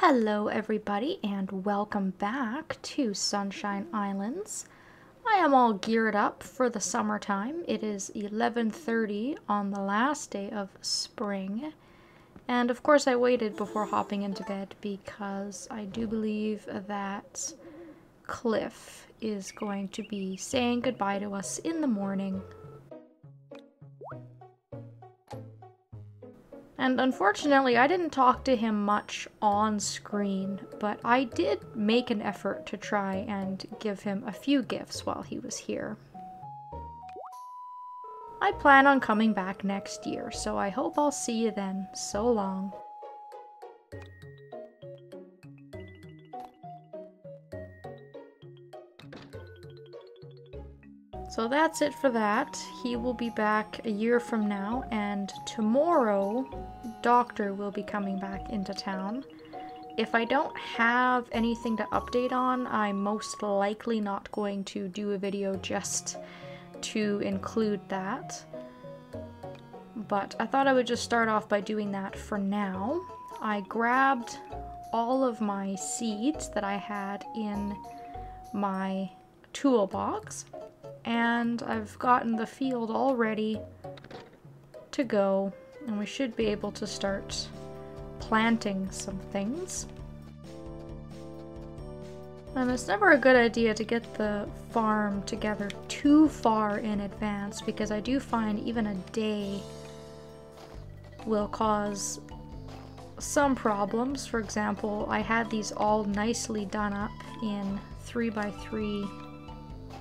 Hello everybody and welcome back to Sunshine Islands. I am all geared up for the summertime. It is 11:30 on the last day of spring. And of course I waited before hopping into bed because I do believe that Cliff is going to be saying goodbye to us in the morning. And unfortunately, I didn't talk to him much on screen, but I did make an effort to try and give him a few gifts while he was here. I plan on coming back next year, so I hope I'll see you then. So long. So that's it for that. He will be back a year from now, and tomorrow, Doctor will be coming back into town. If I don't have anything to update on, I'm most likely not going to do a video just to include that. But I thought I would just start off by doing that for now. I grabbed all of my seeds that I had in my toolbox, and I've gotten the field all ready to go, and we should be able to start planting some things. And it's never a good idea to get the farm together too far in advance, because I do find even a day will cause some problems. For example, I had these all nicely done up in 3x3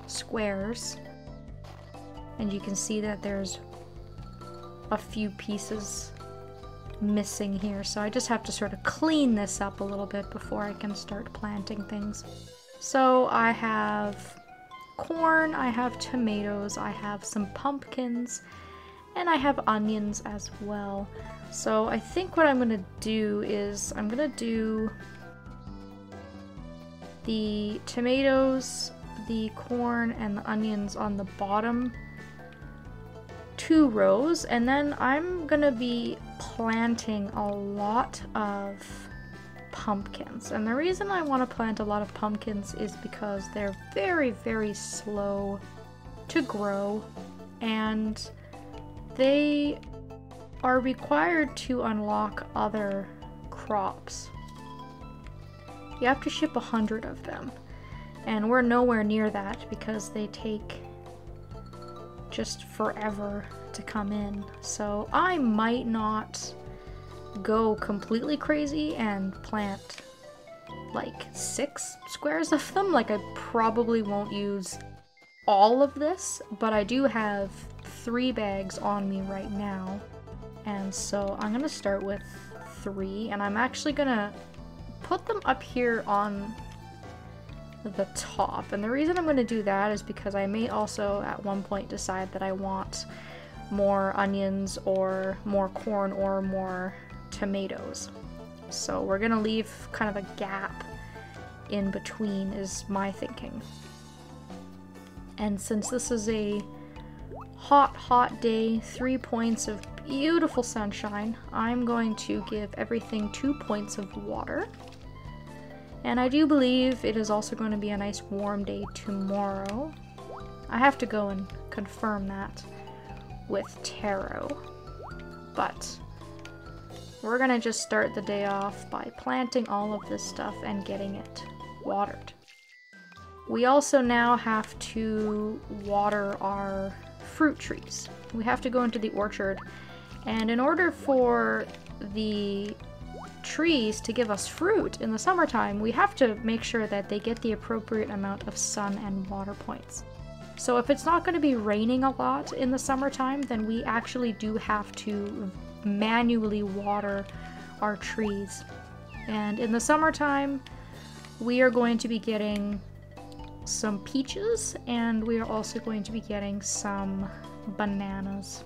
squares, and you can see that there's a few pieces missing here, so I just have to sort of clean this up a little bit before I can start planting things. So I have corn, I have tomatoes, I have some pumpkins, and I have onions as well. So I think what I'm gonna do is I'm gonna do the tomatoes, the corn, and the onions on the bottom 2 rows, and then I'm gonna be planting a lot of pumpkins. And the reason I want to plant a lot of pumpkins is because they're very, very slow to grow, and they are required to unlock other crops. You have to ship 100 of them. And we're nowhere near that because they take just forever to come in. So I might not go completely crazy and plant like 6 squares of them. Like, I probably won't use all of this, but I do have 3 bags on me right now. And so I'm gonna start with 3, and I'm actually gonna put them up here on the top. And the reason I'm going to do that is because I may also at one point decide that I want more onions or more corn or more tomatoes. So we're going to leave kind of a gap in between is my thinking. And since this is a hot day, 3 points of beautiful sunshine, I'm going to give everything 2 points of water. And I do believe it is also going to be a nice warm day tomorrow. I have to go and confirm that with Tarot. But we're going to just start the day off by planting all of this stuff and getting it watered. We also now have to water our fruit trees. We have to go into the orchard, and in order for the trees to give us fruit in the summertime, we have to make sure that they get the appropriate amount of sun and water points. So if it's not going to be raining a lot in the summertime, then we actually do have to manually water our trees. And in the summertime, we are going to be getting some peaches, and we are also going to be getting some bananas.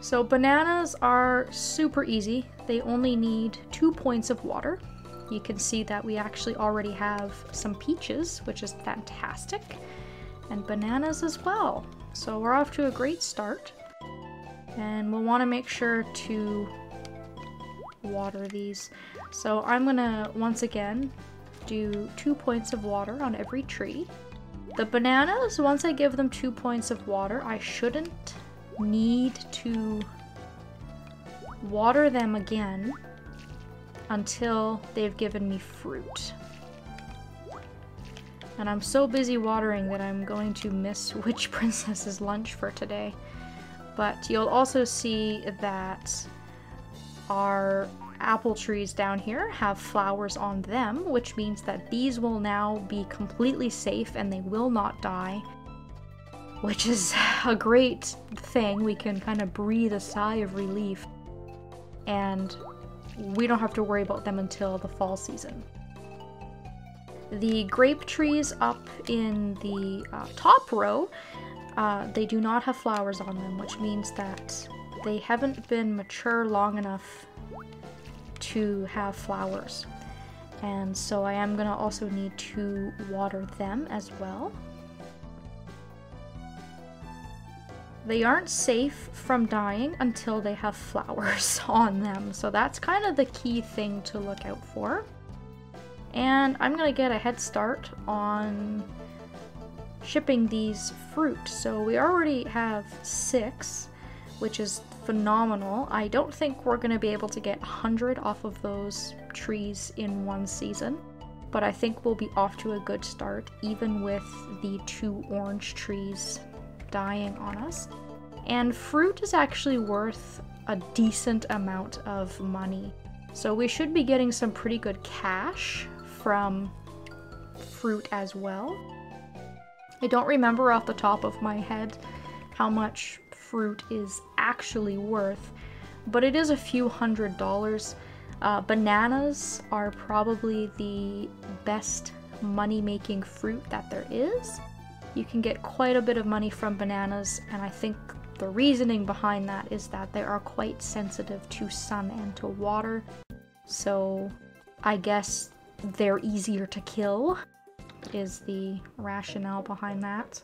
So bananas are super easy. They only need 2 points of water. You can see that we actually already have some peaches, which is fantastic, and bananas as well. So we're off to a great start. And we'll want to make sure to water these. So I'm gonna, once again, do 2 points of water on every tree. The bananas, once I give them 2 points of water, I shouldn't need to water them again until they've given me fruit. And I'm so busy watering that I'm going to miss Witch Princess's lunch for today. But you'll also see that our apple trees down here have flowers on them, which means that these will now be completely safe and they will not die, which is a great thing. We can kind of breathe a sigh of relief, and we don't have to worry about them until the fall season. The grape trees up in the top row, they do not have flowers on them, which means that they haven't been mature long enough to have flowers. And so I am gonna also need to water them as well. They aren't safe from dying until they have flowers on them, so that's kind of the key thing to look out for. And I'm gonna get a head start on shipping these fruit. So we already have 6, which is phenomenal. I don't think we're gonna be able to get 100 off of those trees in one season, but I think we'll be off to a good start, even with the 2 orange trees dying on us. And fruit is actually worth a decent amount of money. So we should be getting some pretty good cash from fruit as well. I don't remember off the top of my head how much fruit is actually worth, but it is a few $100s. Bananas are probably the best money-making fruit that there is. You can get quite a bit of money from bananas, and I think the reasoning behind that is that they are quite sensitive to sun and to water. So I guess they're easier to kill is the rationale behind that.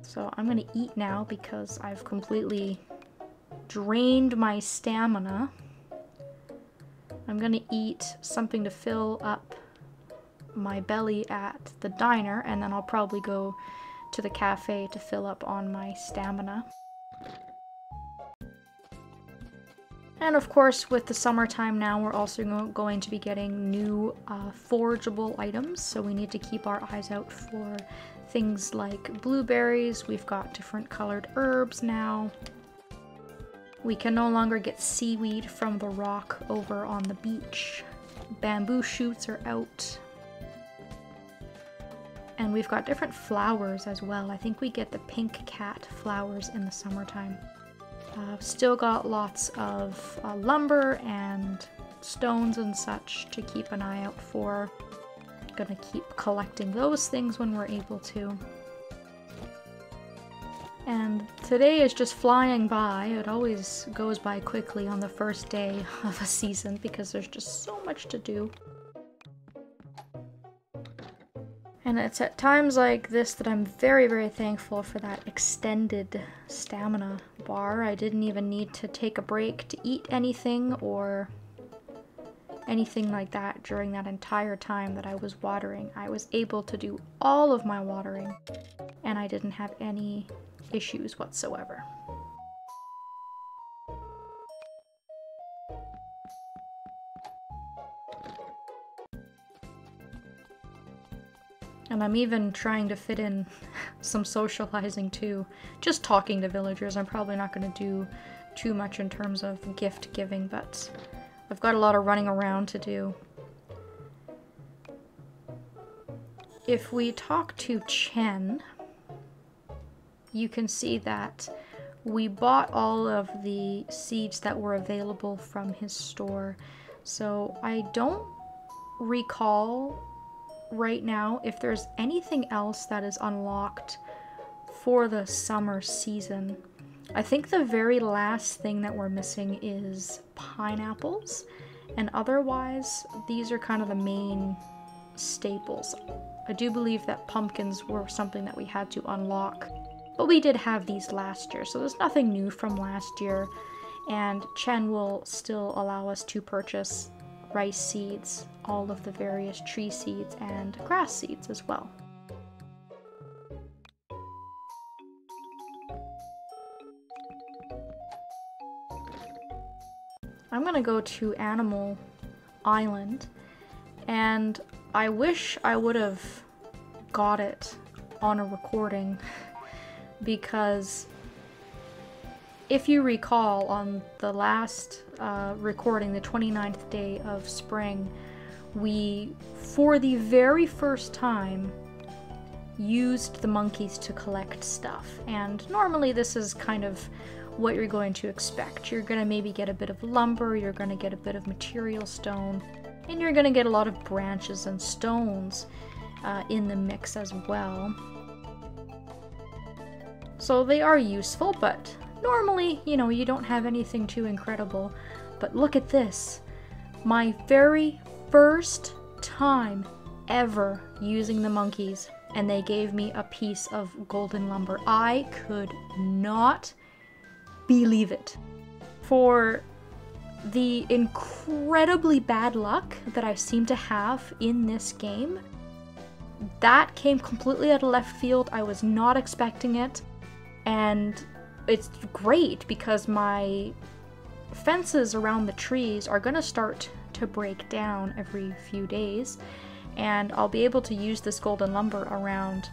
So I'm gonna eat now because I've completely drained my stamina. I'm gonna eat something to fill up my belly at the diner, and then I'll probably go to the cafe to fill up on my stamina. And of course, with the summertime now, we're also going to be getting new forageable items, so we need to keep our eyes out for things like blueberries. We've got different colored herbs now. We can no longer get seaweed from the rock over on the beach. Bamboo shoots are out. And we've got different flowers as well. I think we get the pink cat flowers in the summertime. Still got lots of lumber and stones and such to keep an eye out for. Gonna keep collecting those things when we're able to. And today is just flying by. It always goes by quickly on the first day of a season because there's just so much to do. And it's at times like this that I'm very, very thankful for that extended stamina bar. I didn't even need to take a break to eat anything or anything like that during that entire time that I was watering. I was able to do all of my watering, and I didn't have any issues whatsoever. And I'm even trying to fit in some socializing too. Just talking to villagers. I'm probably not going to do too much in terms of gift giving, but I've got a lot of running around to do. If we talk to Chen, you can see that we bought all of the seeds that were available from his store. So I don't recall right now if there's anything else that is unlocked for the summer season. I think the very last thing that we're missing is pineapples, and otherwise these are kind of the main staples. I do believe that pumpkins were something that we had to unlock, but we did have these last year, so there's nothing new from last year. and Chen will still allow us to purchase rice seeds, all of the various tree seeds, and grass seeds as well. I'm gonna go to Animal Island, and I wish I would have got it on a recording, because if you recall, on the last recording, the 29th day of spring, we, for the very first time, used the monkeys to collect stuff. And normally this is kind of what you're going to expect. You're going to maybe get a bit of lumber, you're going to get a bit of material stone, and you're going to get a lot of branches and stones in the mix as well. So they are useful, but normally, you know, you don't have anything too incredible. But look at this. My very first time ever using the monkeys, and they gave me a piece of golden lumber. I could not believe it. For the incredibly bad luck that I seem to have in this game, that came completely out of left field. I was not expecting it, and it's great because my fences around the trees are gonna start to break down every few days, and I'll be able to use this golden lumber around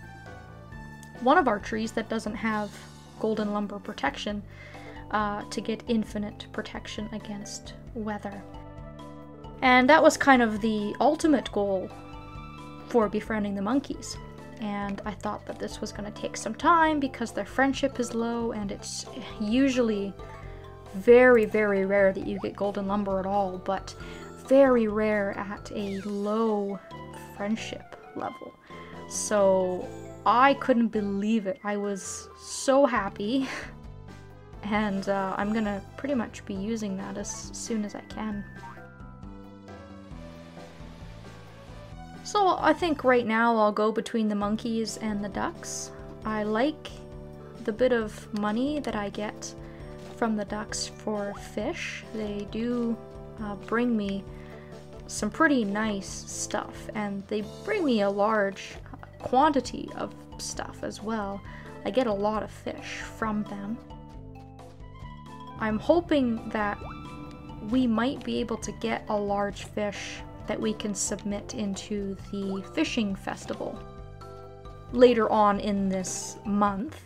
one of our trees that doesn't have golden lumber protection to get infinite protection against weather. And that was kind of the ultimate goal for befriending the monkeys. And I thought that this was going to take some time because their friendship is low, and it's usually very, very rare that you get golden lumber at all, but very rare at a low friendship level. So I couldn't believe it. I was so happy. And I'm gonna pretty much be using that as soon as I can. So I think right now I'll go between the monkeys and the ducks. I like the bit of money that I get from the ducks for fish. They do bring me some pretty nice stuff, and they bring me a large quantity of stuff as well. I get a lot of fish from them. I'm hoping that we might be able to get a large fish that we can submit into the fishing festival later on in this month.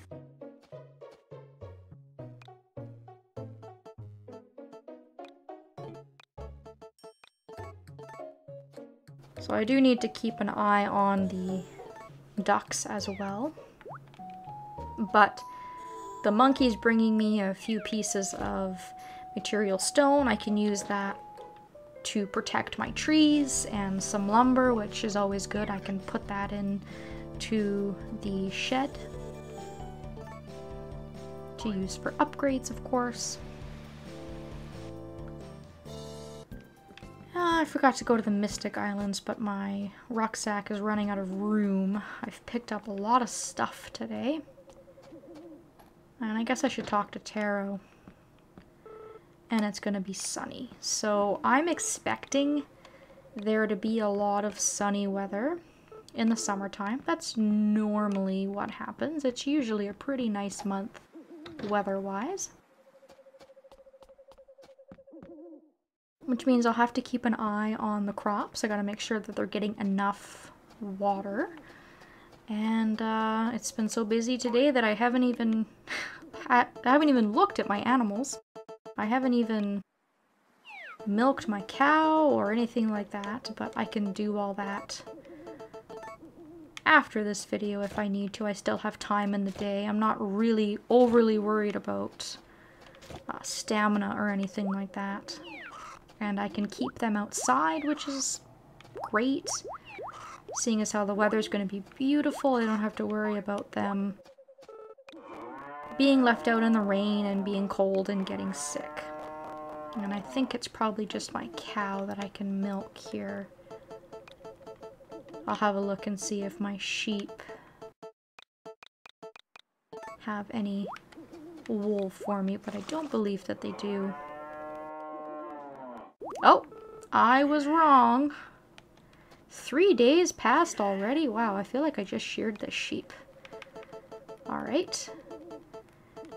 So I do need to keep an eye on the ducks as well. But the monkey's bringing me a few pieces of material stone. I can use that to protect my trees, and some lumber, which is always good. I can put that in to the shed to use for upgrades, of course. I forgot to go to the Mystic Islands, but my rucksack is running out of room. I've picked up a lot of stuff today. And I guess I should talk to Taro. And it's gonna be sunny. So I'm expecting there to be a lot of sunny weather in the summertime. That's normally what happens. It's usually a pretty nice month weather-wise. Which means I'll have to keep an eye on the crops. I gotta make sure that they're getting enough water. And it's been so busy today that I haven't even looked at my animals. I haven't even milked my cow or anything like that, but I can do all that after this video if I need to. I still have time in the day. I'm not really overly worried about stamina or anything like that. And I can keep them outside, which is great. Seeing as how the weather's going to be beautiful, I don't have to worry about them being left out in the rain and being cold and getting sick. And I think it's probably just my cow that I can milk here. I'll have a look and see if my sheep have any wool for me, but I don't believe that they do. Oh, I was wrong. 3 days passed already? Wow, I feel like I just sheared this sheep. Alright.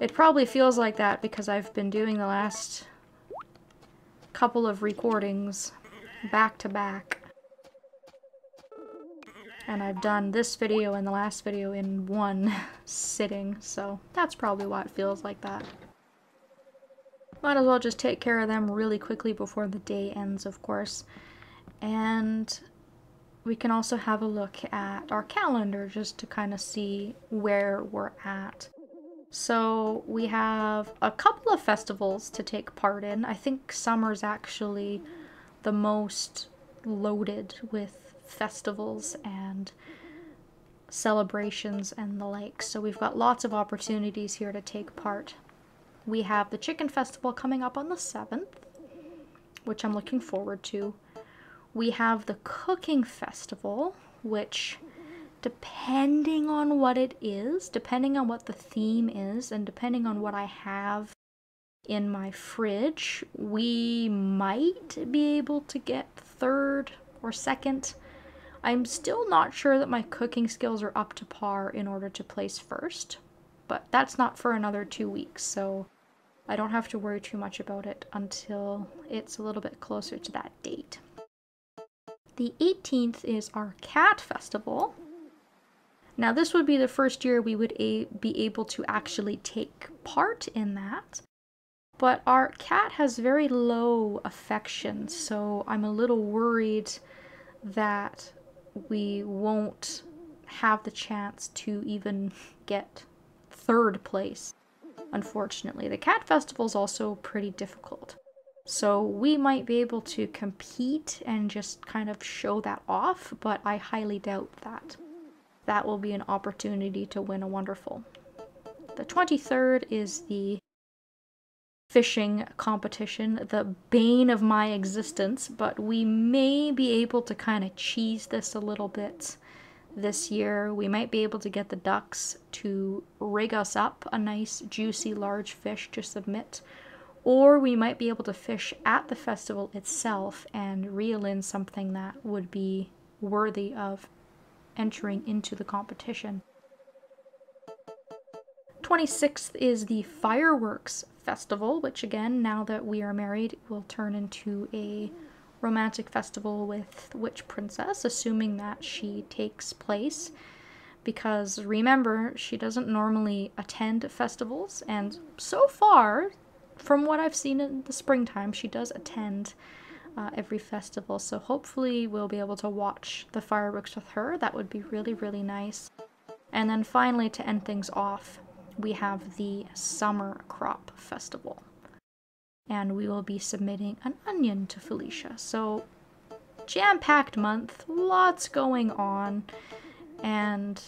It probably feels like that because I've been doing the last couple of recordings back to back. And I've done this video and the last video in one sitting, so that's probably why it feels like that. Might as well just take care of them really quickly before the day ends, of course. And we can also have a look at our calendar just to kind of see where we're at. So we have a couple of festivals to take part in. I think summer's actually the most loaded with festivals and celebrations and the like. So we've got lots of opportunities here to take part. We have the Chicken Festival coming up on the 7th, which I'm looking forward to. We have the Cooking Festival, which, depending on what it is, depending on what the theme is, and depending on what I have in my fridge, we might be able to get 3rd or 2nd. I'm still not sure that my cooking skills are up to par in order to place 1st, but that's not for another 2 weeks, so I don't have to worry too much about it until it's a little bit closer to that date. The 18th is our Cat Festival. Now this would be the first year we would be able to actually take part in that, but our cat has very low affection, so I'm a little worried that we won't have the chance to even get 3rd place, unfortunately. The Cat Festival is also pretty difficult. So we might be able to compete and just kind of show that off, but I highly doubt that. That will be an opportunity to win a wonderful. The 23rd is the fishing competition, the bane of my existence, but we may be able to kind of cheese this a little bit this year. We might be able to get the ducks to rig us up a nice, juicy, large fish to submit. Or we might be able to fish at the festival itself and reel in something that would be worthy of entering into the competition. 26th is the Fireworks Festival, which again, now that we are married, will turn into a romantic festival with Witch Princess, assuming that she takes place. Because remember, she doesn't normally attend festivals, and so far, from what I've seen in the springtime, she does attend every festival, so hopefully we'll be able to watch the fireworks with her. That would be really, really nice. And then finally, to end things off, we have the Summer Crop Festival. And we will be submitting an onion to Felicia. So, jam-packed month, lots going on, and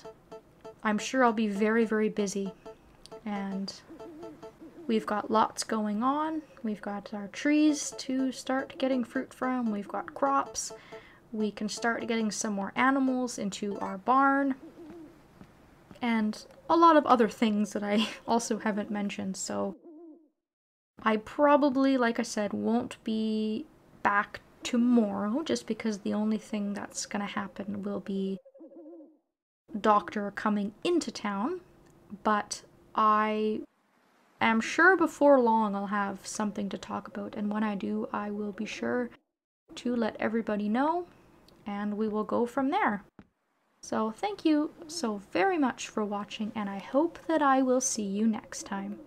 I'm sure I'll be very, very busy. And we've got lots going on. We've got our trees to start getting fruit from. We've got crops. We can start getting some more animals into our barn. And a lot of other things that I also haven't mentioned. So I probably, like I said, won't be back tomorrow just because the only thing that's going to happen will be Doctor coming into town. But I am sure before long I'll have something to talk about, and when I do, I will be sure to let everybody know, and we will go from there. So thank you so very much for watching, and I hope that I will see you next time.